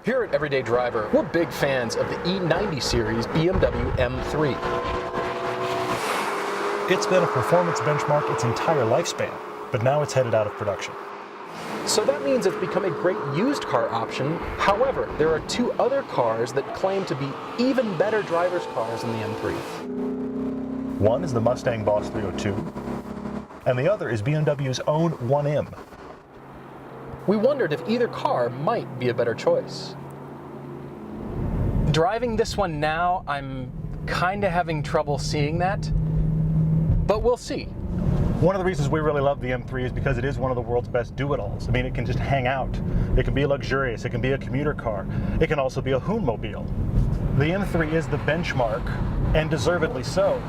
Here at Everyday Driver, we're big fans of the E90 series BMW M3. It's been a performance benchmark its entire lifespan, but now it's headed out of production. So that means it's become a great used car option. However, there are two other cars that claim to be even better driver's cars than the M3. One is the Mustang Boss 302, and the other is BMW's own 1M. We wondered if either car might be a better choice. Driving this one now, I'm kind of having trouble seeing that, but we'll see. One of the reasons we really love the M3 is because it is one of the world's best do-it-alls. I mean, it can just hang out. It can be luxurious. It can be a commuter car. It can also be a hoonmobile. The M3 is the benchmark, and deservedly so.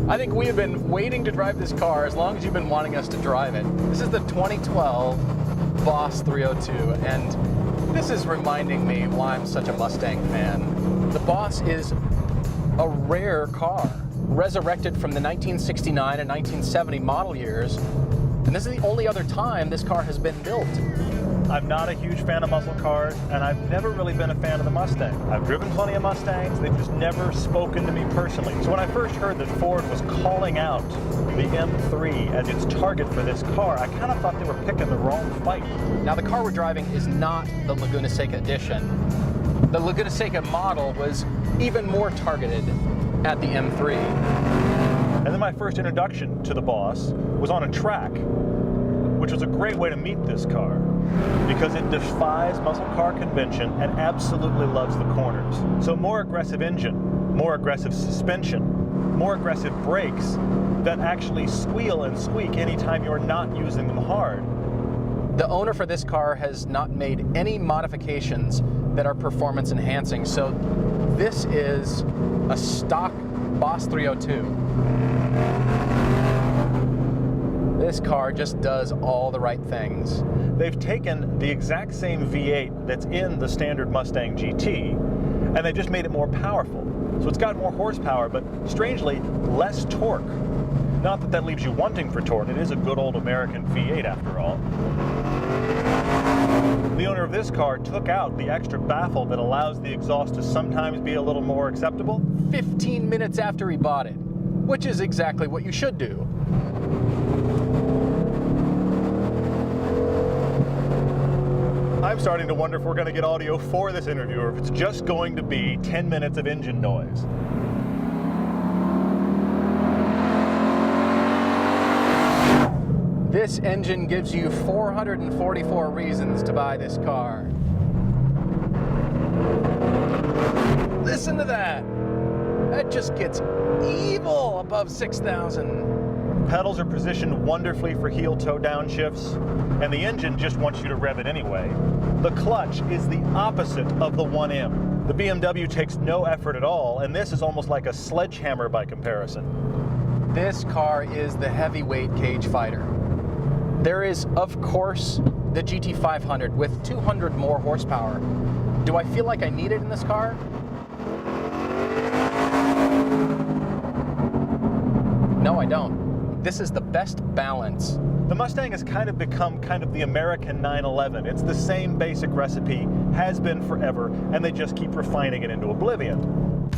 I think we have been waiting to drive this car as long as you've been wanting us to drive it. This is the 2012 Boss 302, and this is reminding me why I'm such a Mustang fan. The Boss is a rare car, resurrected from the 1969 and 1970 model years, and this is the only other time this car has been built. I'm not a huge fan of muscle cars, and I've never really been a fan of the Mustang. I've driven plenty of Mustangs, they've just never spoken to me personally. So when I first heard that Ford was calling out the M3 as its target for this car, I kind of thought they were picking the wrong fight. Now the car we're driving is not the Laguna Seca edition. The Laguna Seca model was even more targeted at the M3. And then my first introduction to the Boss was on a track, which was a great way to meet this car, because it defies muscle car convention and absolutely loves the corners. So more aggressive engine, more aggressive suspension, more aggressive brakes that actually squeal and squeak anytime you're not using them hard. The owner for this car has not made any modifications that are performance enhancing, so this is a stock Boss 302. This car just does all the right things. They've taken the exact same V8 that's in the standard Mustang GT, and they've just made it more powerful. So it's got more horsepower, but strangely, less torque. Not that that leaves you wanting for torque. It is a good old American V8 after all. The owner of this car took out the extra baffle that allows the exhaust to sometimes be a little more acceptable. 15 minutes after he bought it, which is exactly what you should do. I'm starting to wonder if we're going to get audio for this interview or if it's just going to be 10 minutes of engine noise. This engine gives you 444 reasons to buy this car. Listen to that! That just gets evil above 6,000. Pedals are positioned wonderfully for heel-toe downshifts, and the engine just wants you to rev it anyway. The clutch is the opposite of the 1M. The BMW takes no effort at all, and this is almost like a sledgehammer by comparison. This car is the heavyweight cage fighter. There is, of course, the GT500 with 200 more horsepower. Do I feel like I need it in this car? No, I don't. This is the best balance. The Mustang has kind of become the American 911. It's the same basic recipe, has been forever, and they just keep refining it into oblivion.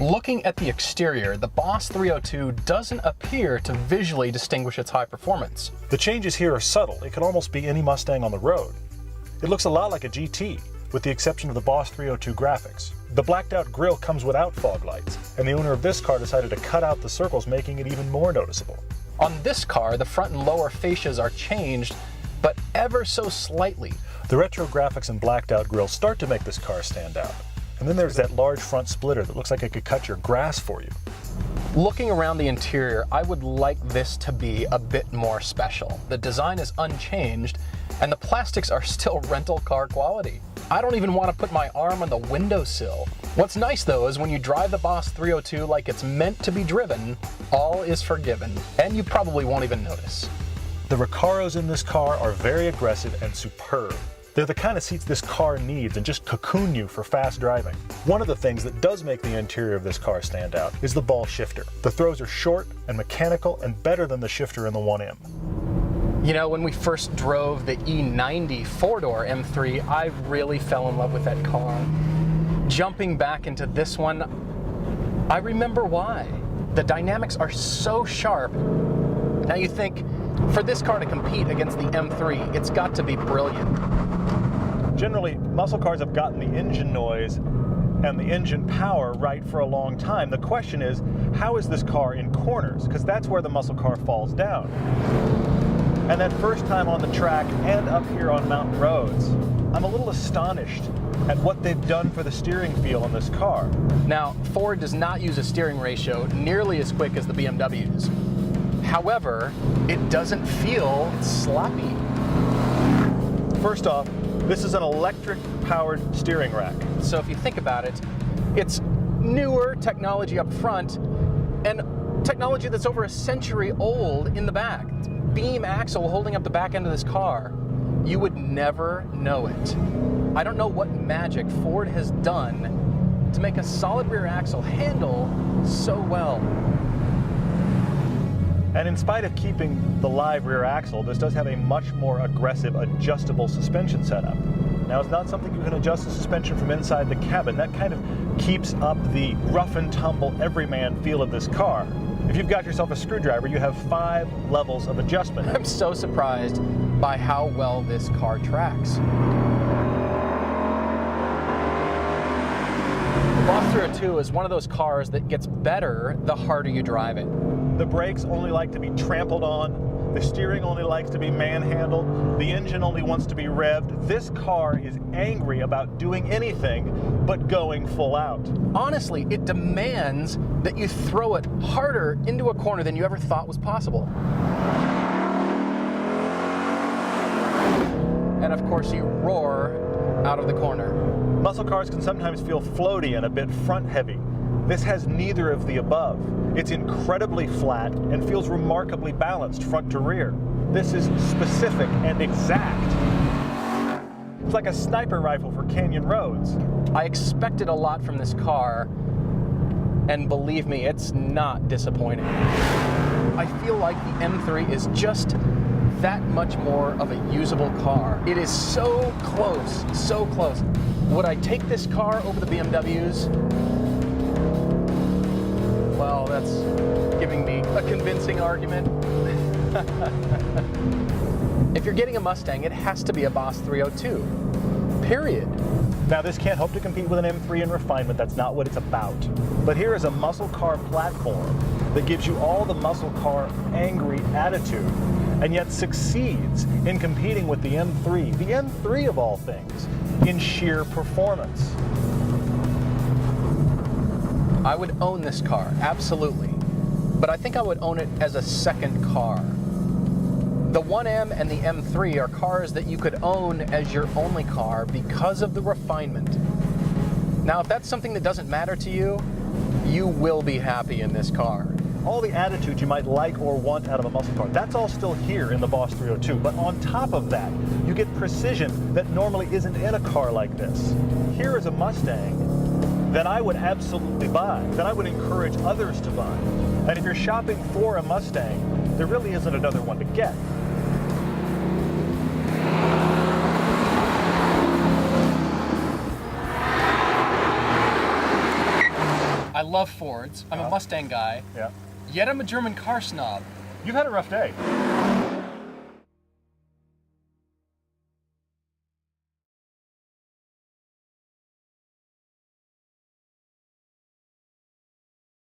Looking at the exterior, the Boss 302 doesn't appear to visually distinguish its high performance. The changes here are subtle. It could almost be any Mustang on the road. It looks a lot like a GT, with the exception of the Boss 302 graphics. The blacked out grille comes without fog lights, and the owner of this car decided to cut out the circles, making it even more noticeable. On this car, the front and lower fascias are changed, but ever so slightly. The retro graphics and blacked out grille start to make this car stand out. And then there's that large front splitter that looks like it could cut your grass for you. Looking around the interior, I would like this to be a bit more special. The design is unchanged, and the plastics are still rental car quality. I don't even want to put my arm on the windowsill. What's nice though is when you drive the Boss 302 like it's meant to be driven, all is forgiven, and you probably won't even notice. The Recaros in this car are very aggressive and superb. They're the kind of seats this car needs and just cocoon you for fast driving. One of the things that does make the interior of this car stand out is the ball shifter. The throws are short and mechanical and better than the shifter in the 1M. You know, when we first drove the E90 four-door M3, I really fell in love with that car. Jumping back into this one, I remember why. The dynamics are so sharp. Now you think, for this car to compete against the M3, it's got to be brilliant. Generally, muscle cars have gotten the engine noise and the engine power right for a long time. The question is, how is this car in corners? Because that's where the muscle car falls down. And that first time on the track and up here on mountain roads, I'm a little astonished at what they've done for the steering feel in this car. Now, Ford does not use a steering ratio nearly as quick as the BMWs. However, it doesn't feel sloppy. First off, this is an electric-powered steering rack. So if you think about it, it's newer technology up front and technology that's over a century old in the back. It's beam axle holding up the back end of this car. You would never know it. I don't know what magic Ford has done to make a solid rear axle handle so well. And in spite of keeping the live rear axle, this does have a much more aggressive adjustable suspension setup. Now, it's not something you can adjust the suspension from inside the cabin. That kind of keeps up the rough and tumble everyman feel of this car. If you've got yourself a screwdriver, you have 5 levels of adjustment. I'm so surprised by how well this car tracks. The Boss 302 is one of those cars that gets better the harder you drive it. The brakes only like to be trampled on. The steering only likes to be manhandled. The engine only wants to be revved. This car is angry about doing anything but going full out. Honestly, it demands that you throw it harder into a corner than you ever thought was possible. And of course, you roar out of the corner. Muscle cars can sometimes feel floaty and a bit front heavy. This has neither of the above. It's incredibly flat and feels remarkably balanced front to rear. This is specific and exact. It's like a sniper rifle for canyon roads. I expected a lot from this car, and believe me, it's not disappointing. I feel like the M3 is just that much more of a usable car. It is so close, so close. Would I take this car over the BMWs? Well, that's giving me a convincing argument. If you're getting a Mustang, it has to be a Boss 302, period. Now, this can't hope to compete with an M3 in refinement. That's not what it's about. But here is a muscle car platform that gives you all the muscle car angry attitude and yet succeeds in competing with the M3 of all things, in sheer performance. I would own this car, absolutely. But I think I would own it as a second car. The 1M and the M3 are cars that you could own as your only car because of the refinement. Now, if that's something that doesn't matter to you, you will be happy in this car. All the attitudes you might like or want out of a muscle car, that's all still here in the Boss 302. But on top of that, you get precision that normally isn't in a car like this. Here is a Mustang that I would absolutely buy, that I would encourage others to buy. And if you're shopping for a Mustang, there really isn't another one to get. I love Fords. I'm a Mustang guy. Yeah. Yet I'm a German car snob. You've had a rough day.